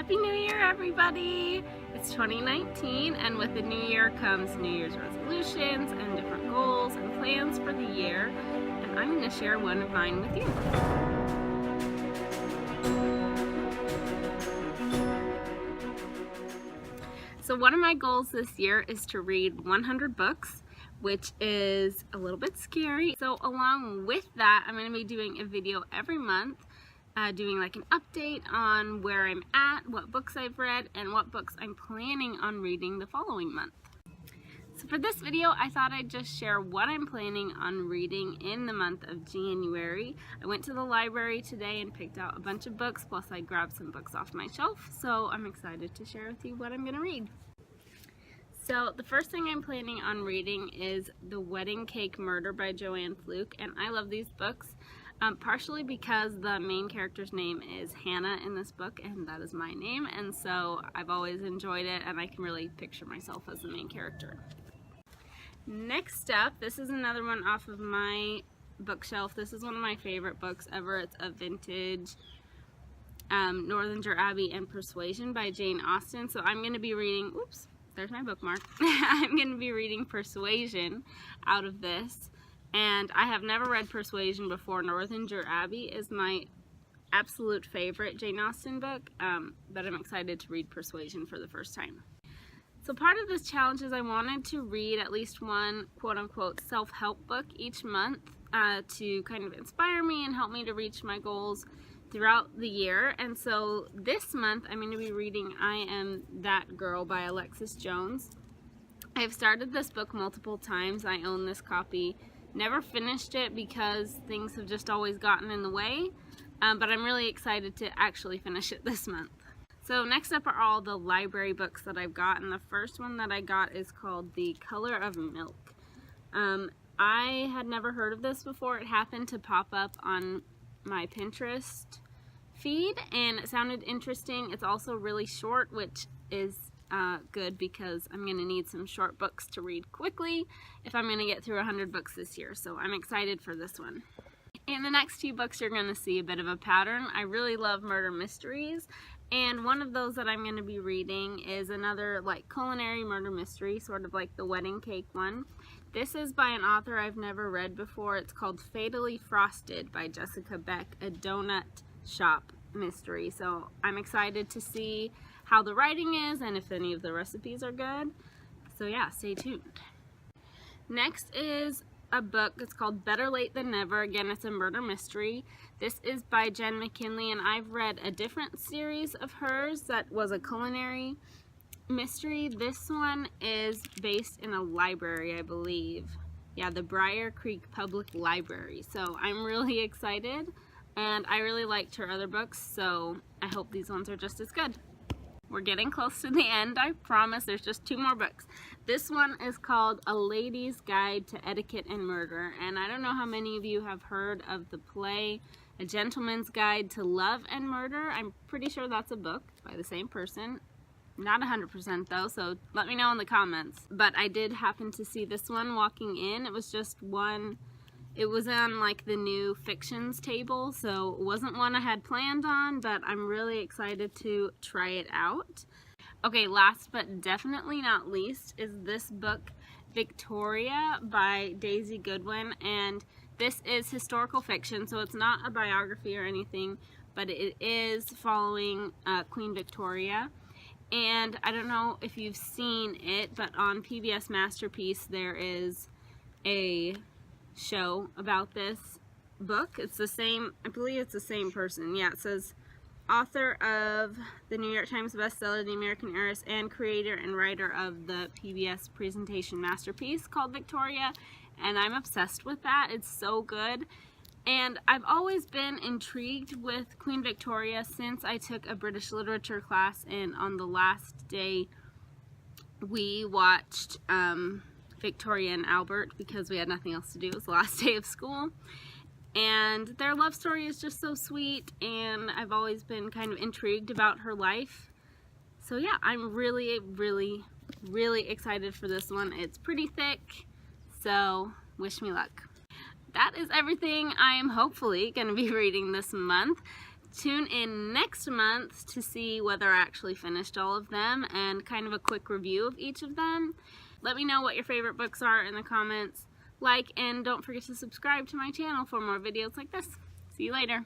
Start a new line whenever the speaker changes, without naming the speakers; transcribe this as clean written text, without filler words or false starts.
Happy New Year, everybody! It's 2019, and with the new year comes New Year's resolutions and different goals and plans for the year, and I'm going to share one of mine with you. So one of my goals this year is to read 100 books, which is a little bit scary. So along with that, I'm going to be doing a video every month doing like an update on where I'm at, what books I've read, and what books I'm planning on reading the following month. So for this video, I thought I'd just share what I'm planning on reading in the month of January. I went to the library today and picked out a bunch of books, plus I grabbed some books off my shelf, so I'm excited to share with you what I'm going to read. So the first thing I'm planning on reading is The Wedding Cake Murder by Joanne Fluke, and I love these books. Partially because the main character's name is Hannah in this book, and that is my name, and so I've always enjoyed it, and I can really picture myself as the main character. Next up, this is another one off of my bookshelf. This is one of my favorite books ever. It's a vintage Northanger Abbey and Persuasion by Jane Austen. So I'm going to be reading, oops, there's my bookmark. I'm going to be reading Persuasion out of this. And I have never read Persuasion before. Northanger Abbey is my absolute favorite Jane Austen book, but I'm excited to read Persuasion for the first time. So part of this challenge is I wanted to read at least one quote-unquote self-help book each month to kind of inspire me and help me to reach my goals throughout the year. And so this month I'm going to be reading I Am That Girl by Alexis Jones. I've started this book multiple times. I own this copy. Never finished it because things have just always gotten in the way, but I'm really excited to actually finish it this month. So next up are all the library books that I've got, and the first one that I got is called The Color of Milk. I had never heard of this before. It happened to pop up on my Pinterest feed, and it sounded interesting. It's also really short, which is good because I'm going to need some short books to read quickly if I'm going to get through 100 books this year, so I'm excited for this one. In the next few books you're going to see a bit of a pattern. I really love murder mysteries, and one of those that I'm going to be reading is another like culinary murder mystery, sort of like the wedding cake one. This is by an author I've never read before. It's called Fatally Frosted by Jessica Beck, a donut shop mystery. So I'm excited to see how the writing is and if any of the recipes are good. So yeah, stay tuned. Next is a book. It's called Better Late Than Never. Again, it's a murder mystery. This is by Jen McKinley, and I've read a different series of hers that was a culinary mystery. This one is based in a library, I believe. Yeah, the Briar Creek Public Library. So I'm really excited, and I really liked her other books, so I hope these ones are just as good. We're getting close to the end, I promise. There's just 2 more books. This one is called A Lady's Guide to Etiquette and Murder, and I don't know how many of you have heard of the play A Gentleman's Guide to Love and Murder. I'm pretty sure that's a book by the same person. Not 100% though, so let me know in the comments. But I did happen to see this one walking in. It was just one. It was on like the new fictions table, so it wasn't one I had planned on, but I'm really excited to try it out. Okay, last but definitely not least is this book, Victoria by Daisy Goodwin, and this is historical fiction, so it's not a biography or anything, but it is following Queen Victoria. And I don't know if you've seen it, but on PBS Masterpiece there is a show about this book. It's the same, I believe it's the same person. Yeah, it says author of the New York Times bestseller The American Heiress and creator and writer of the PBS presentation masterpiece called Victoria, and I'm obsessed with that. It's so good, and I've always been intrigued with Queen Victoria since I took a British literature class, and on the last day we watched Victoria and Albert because we had nothing else to do. It was the last day of school, and their love story is just so sweet, and I've always been kind of intrigued about her life. So yeah, I'm really excited for this one. It's pretty thick, so wish me luck. That is everything I am hopefully going to be reading this month. Tune in next month to see whether I actually finished all of them and kind of a quick review of each of them. Let me know what your favorite books are in the comments. Like and don't forget to subscribe to my channel for more videos like this. See you later.